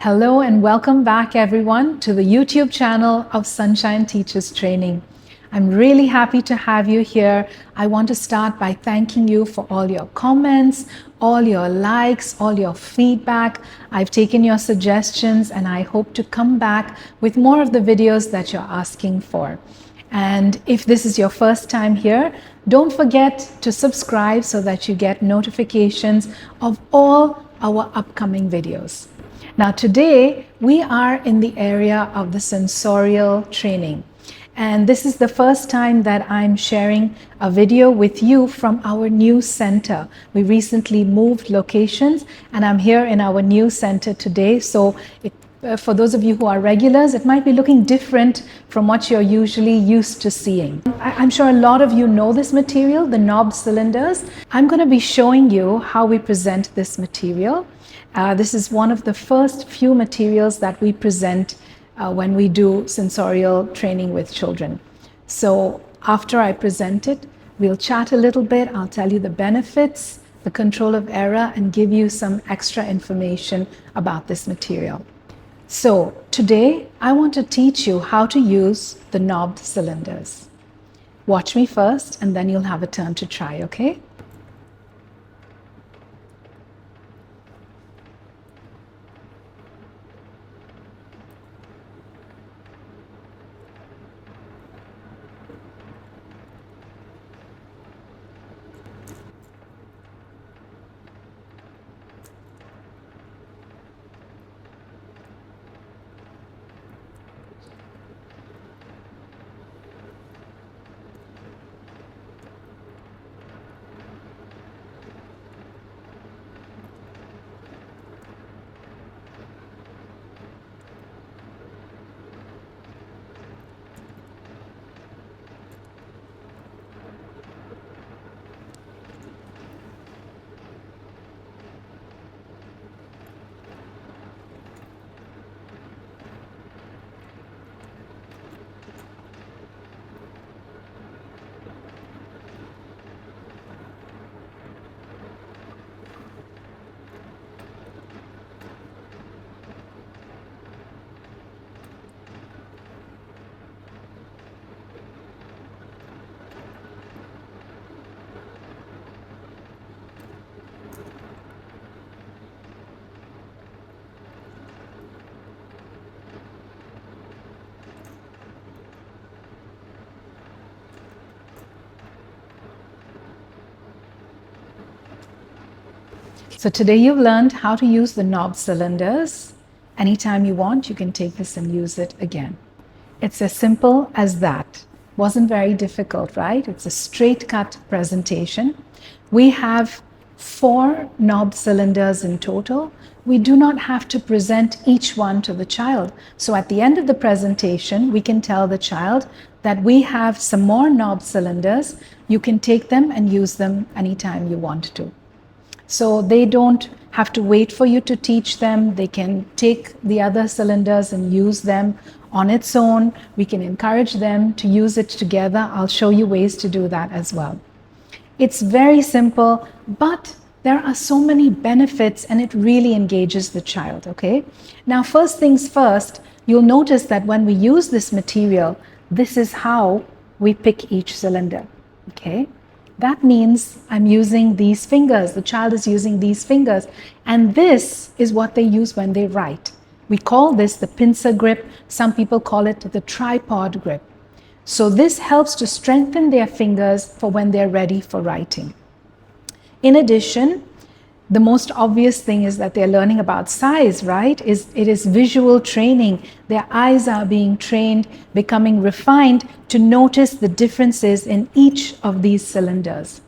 Hello and welcome back everyone to the YouTube channel of Sunshine Teachers Training. I'm really happy to have you here. I want to start by thanking you for all your comments, all your likes, all your feedback. I've taken your suggestions and I hope to come back with more of the videos that you're asking for. And if this is your first time here, don't forget to subscribe so that you get notifications of all our upcoming videos. Now today we are in the area of the sensorial training. And this is the first time that I'm sharing a video with you from our new center. We recently moved locations and I'm here in our new center today. So for those of you who are regulars, it might be looking different from what you're usually used to seeing. I'm sure a lot of you know this material, the knob cylinders. I'm going to be showing you how we present this material. This is one of the first few materials that we present when we do sensorial training with children. So after I present it, we'll chat a little bit. I'll tell you the benefits, the control of error, and give you some extra information about this material. So today I want to teach you how to use the knobbed cylinders. Watch me first and then you'll have a turn to try, okay? So today you've learned how to use the knob cylinders. Anytime you want, you can take this and use it again. It's as simple as that. Wasn't very difficult, right? It's a straight cut presentation. We have 4 knob cylinders in total. We do not have to present each one to the child. So at the end of the presentation, we can tell the child that we have some more knob cylinders. You can take them and use them anytime you want to. So they don't have to wait for you to teach them. They can take the other cylinders and use them on its own. We can encourage them to use it together. I'll show you ways to do that as well. It's very simple, but there are so many benefits and it really engages the child, okay? Now, first things first, you'll notice that when we use this material, this is how we pick each cylinder, okay? That means I'm using these fingers. The child is using these fingers. And this is what they use when they write. We call this the pincer grip. Some people call it the tripod grip. So this helps to strengthen their fingers for when they're ready for writing. In addition, the most obvious thing is that they're learning about size, right? It is visual training. Their eyes are being trained, becoming refined to notice the differences in each of these cylinders.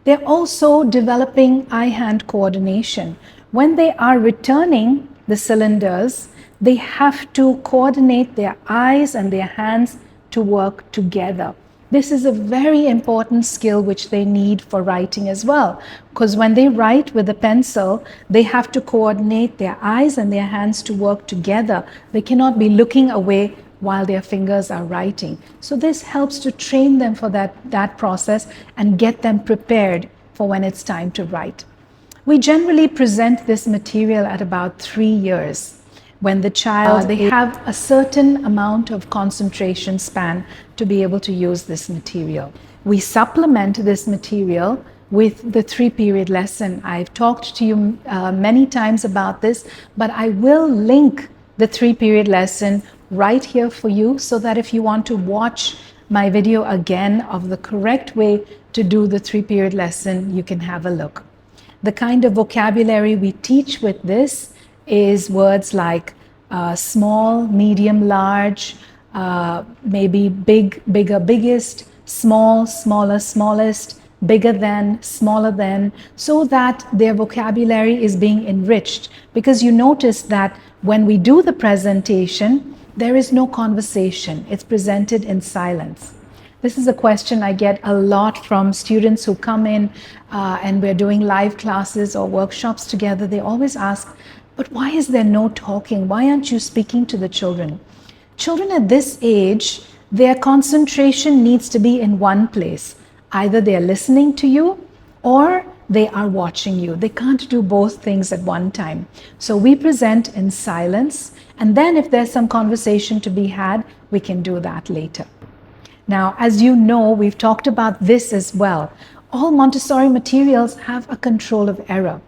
They're also developing eye-hand coordination. When they are returning the cylinders, they have to coordinate their eyes and their hands to work together. This is a very important skill which they need for writing as well, because when they write with a pencil, they have to coordinate their eyes and their hands to work together. They cannot be looking away while their fingers are writing. So this helps to train them for that process and get them prepared for when it's time to write. We generally present this material at about 3 years. when the child, they have a certain amount of concentration span to be able to use this material. We supplement this material with the 3-period lesson. I've talked to you many times about this, but I will link the 3-period lesson right here for you, so that if you want to watch my video again of the correct way to do the 3-period lesson, you can have a look. The kind of vocabulary we teach with this is words like small, medium, large, maybe big, bigger, biggest, small, smaller, smallest, bigger than, smaller than, so that their vocabulary is being enriched. Because you notice that when we do the presentation, there is no conversation. It's presented in silence. This is a question I get a lot from students who come in and we're doing live classes or workshops together. They always ask, but why is there no talking? Why aren't you speaking to the children? Children at this age, their concentration needs to be in one place. Either they are listening to you or they are watching you. They can't do both things at one time. So we present in silence, and then if there's some conversation to be had, we can do that later. Now, as you know, we've talked about this as well. All Montessori materials have a control of error.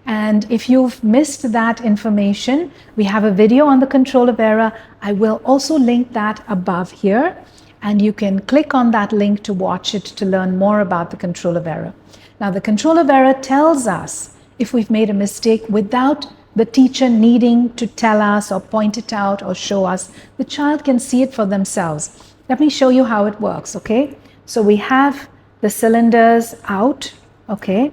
And if you've missed that information, we have a video on the control of error. I will also link that above here, and you can click on that link to watch it to learn more about the control of error. Now, the control of error tells us if we've made a mistake without the teacher needing to tell us or point it out or show us. The child can see it for themselves. Let me show you how it works, okay? So we have the cylinders out, okay?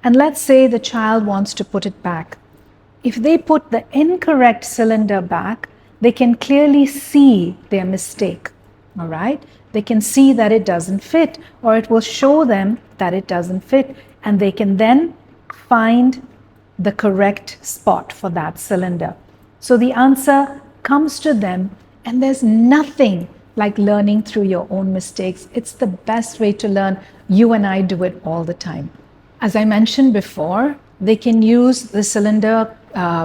And let's say the child wants to put it back. If they put the incorrect cylinder back, they can clearly see their mistake, all right? They can see that it doesn't fit, or it will show them that it doesn't fit, and they can then find the correct spot for that cylinder. So the answer comes to them, and there's nothing like learning through your own mistakes. It's the best way to learn. You and I do it all the time. As I mentioned before, they can use the cylinder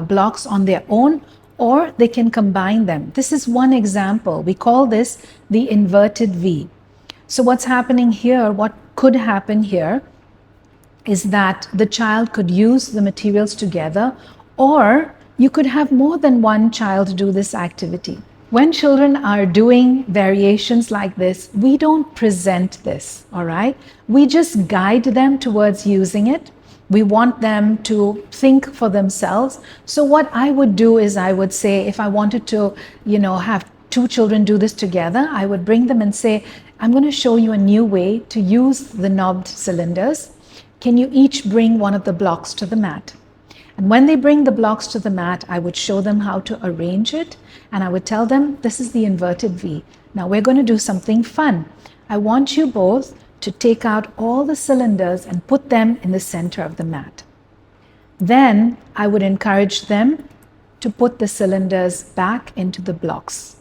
blocks on their own, or they can combine them. This is one example. We call this the inverted V. So what's happening here, what could happen here, is that the child could use the materials together, or you could have more than one child do this activity. When children are doing variations like this, we don't present this, all right? We just guide them towards using it. We want them to think for themselves. So what I would do is I would say, if I wanted to, have 2 children do this together, I would bring them and say, I'm going to show you a new way to use the knobbed cylinders. Can you each bring one of the blocks to the mat? And when they bring the blocks to the mat, I would show them how to arrange it, and I would tell them, this is the inverted V. Now we're going to do something fun. I want you both to take out all the cylinders and put them in the center of the mat. Then I would encourage them to put the cylinders back into the blocks.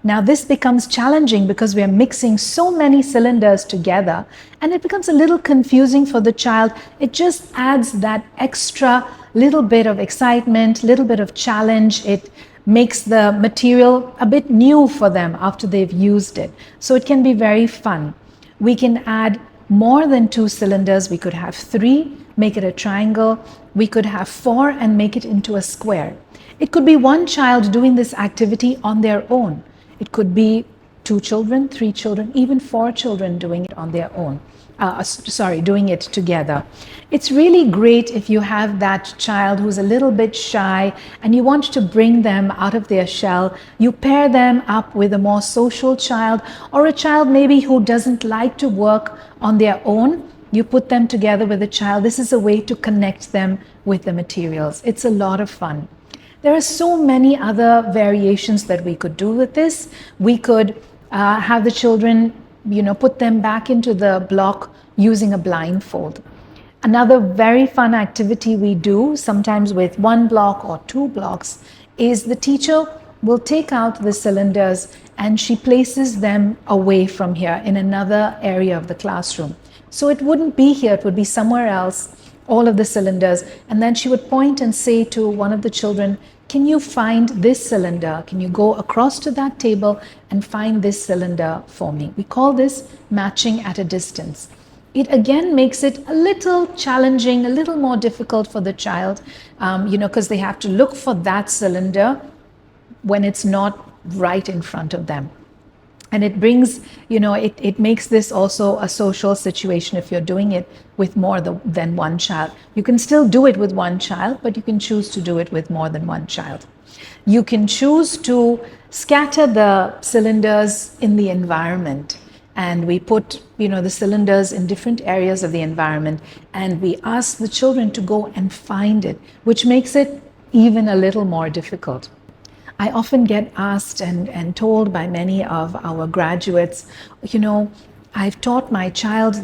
Now this becomes challenging because we are mixing so many cylinders together, and it becomes a little confusing for the child. It just adds that extra little bit of excitement, little bit of challenge. It makes the material a bit new for them after they've used it. So it can be very fun. We can add more than 2 cylinders. We could have 3, make it a triangle. We could have 4 and make it into a square. It could be one child doing this activity on their own. It could be 2 children, 3 children, even 4 children doing it on their own. Doing it together. It's really great if you have that child who's a little bit shy and you want to bring them out of their shell. You pair them up with a more social child, or a child maybe who doesn't like to work on their own. You put them together with a child. This is a way to connect them with the materials. It's a lot of fun. There are so many other variations that we could do with this. We could have the children, put them back into the block using a blindfold. Another very fun activity we do, sometimes with 1 block or 2 blocks, is the teacher will take out the cylinders and she places them away from here in another area of the classroom. So it wouldn't be here, it would be somewhere else, all of the cylinders. And then she would point and say to one of the children, can you find this cylinder? Can you go across to that table and find this cylinder for me? We call this matching at a distance. It again makes it a little challenging, a little more difficult for the child, because they have to look for that cylinder when it's not right in front of them. And it brings, it makes this also a social situation if you're doing it with more than one child. You can still do it with one child, but you can choose to do it with more than one child. You can choose to scatter the cylinders in the environment. And we put, the cylinders in different areas of the environment. And we ask the children to go and find it, which makes it even a little more difficult. I often get asked and told by many of our graduates, I've taught my child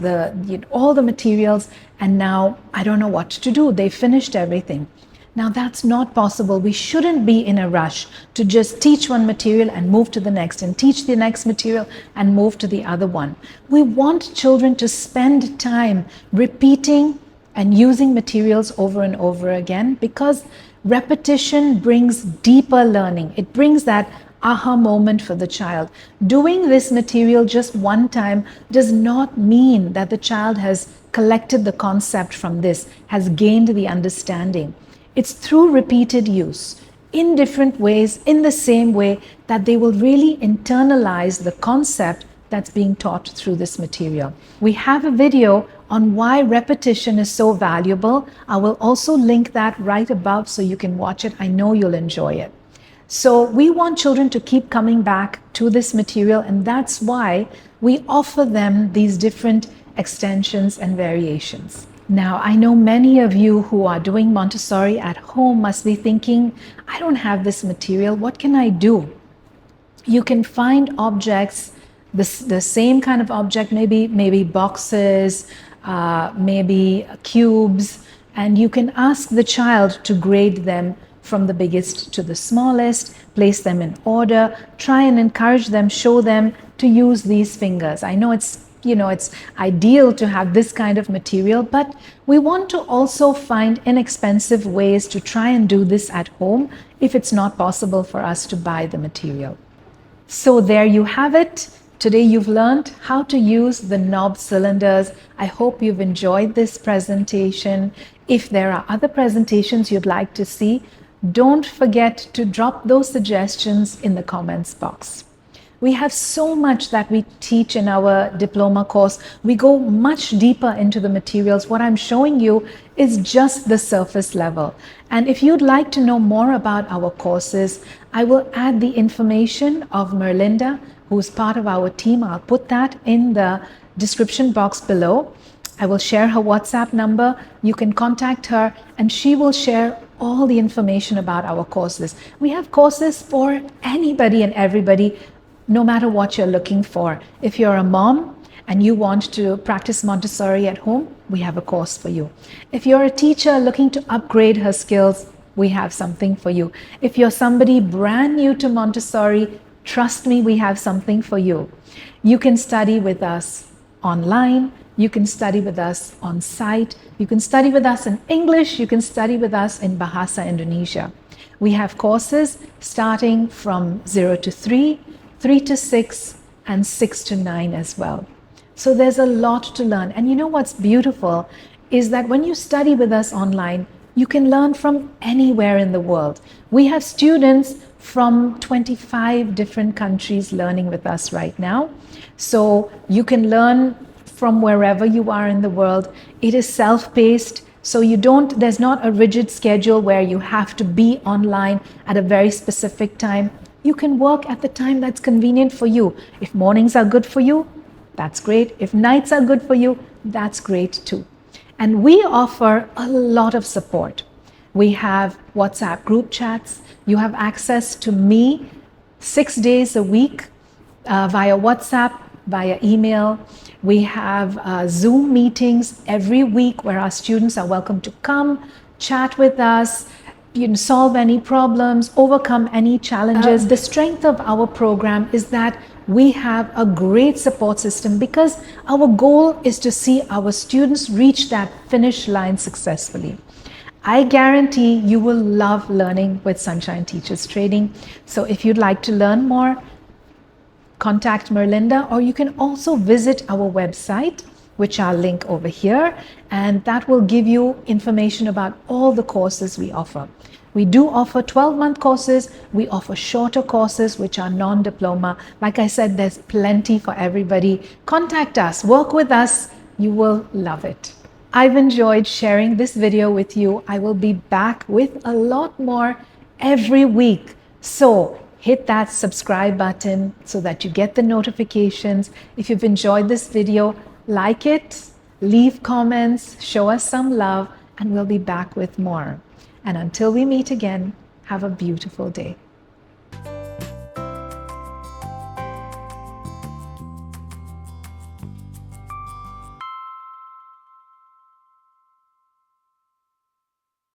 all the materials and now I don't know what to do. They finished everything. Now that's not possible. We shouldn't be in a rush to just teach one material and move to the next and teach the next material and move to the other one. We want children to spend time repeating and using materials over and over again, because repetition brings deeper learning. It brings that aha moment for the child. Doing this material just one time does not mean that the child has collected the concept from this, has gained the understanding. It's through repeated use in different ways, in the same way, that they will really internalize the concept that's being taught through this material. We have a video on why repetition is so valuable. I will also link that right above so you can watch it. I know you'll enjoy it. So we want children to keep coming back to this material, and that's why we offer them these different extensions and variations. Now, I know many of you who are doing Montessori at home must be thinking, I don't have this material, what can I do? You can find objects, the same kind of object, maybe boxes, maybe cubes, and you can ask the child to grade them from the biggest to the smallest, place them in order, try and encourage them, show them to use these fingers. I know it's ideal to have this kind of material, but we want to also find inexpensive ways to try and do this at home if it's not possible for us to buy the material. So there you have it. Today you've learned how to use the knob cylinders. I hope you've enjoyed this presentation. If there are other presentations you'd like to see, don't forget to drop those suggestions in the comments box. We have so much that we teach in our diploma course. We go much deeper into the materials. What I'm showing you is just the surface level. And if you'd like to know more about our courses, I will add the information of Merlinda, who's part of our team. I'll put that in the description box below. I will share her WhatsApp number. You can contact her and she will share all the information about our courses. We have courses for anybody and everybody, no matter what you're looking for. If you're a mom and you want to practice Montessori at home, we have a course for you. If you're a teacher looking to upgrade her skills, we have something for you. If you're somebody brand new to Montessori, trust me, we have something for you. You can study with us online. You can study with us on site. You can study with us in English. You can study with us in Bahasa Indonesia. We have courses starting from 0 to 3, 3 to 6, and 6 to 9 as well. So there's a lot to learn. And you know what's beautiful is that when you study with us online, you can learn from anywhere in the world. We have students from 25 different countries learning with us right now. So you can learn from wherever you are in the world. It is self-paced, so there's not a rigid schedule where you have to be online at a very specific time. You can work at the time that's convenient for you. If mornings are good for you, that's great. If nights are good for you, that's great too. And we offer a lot of support. We have WhatsApp group chats. You have access to me 6 days a week via WhatsApp, via email. We have Zoom meetings every week where our students are welcome to come, chat with us, solve any problems, overcome any challenges. The strength of our program is that we have a great support system because our goal is to see our students reach that finish line successfully. I guarantee you will love learning with Sunshine Teachers Training. So if you'd like to learn more, contact Merlinda, or you can also visit our website, which I'll link over here, and that will give you information about all the courses we offer. We do offer 12-month courses. We offer shorter courses, which are non-diploma. Like I said, there's plenty for everybody. Contact us, work with us. You will love it. I've enjoyed sharing this video with you. I will be back with a lot more every week. So hit that subscribe button so that you get the notifications. If you've enjoyed this video, like it, leave comments, show us some love, and we'll be back with more. And until we meet again, have a beautiful day.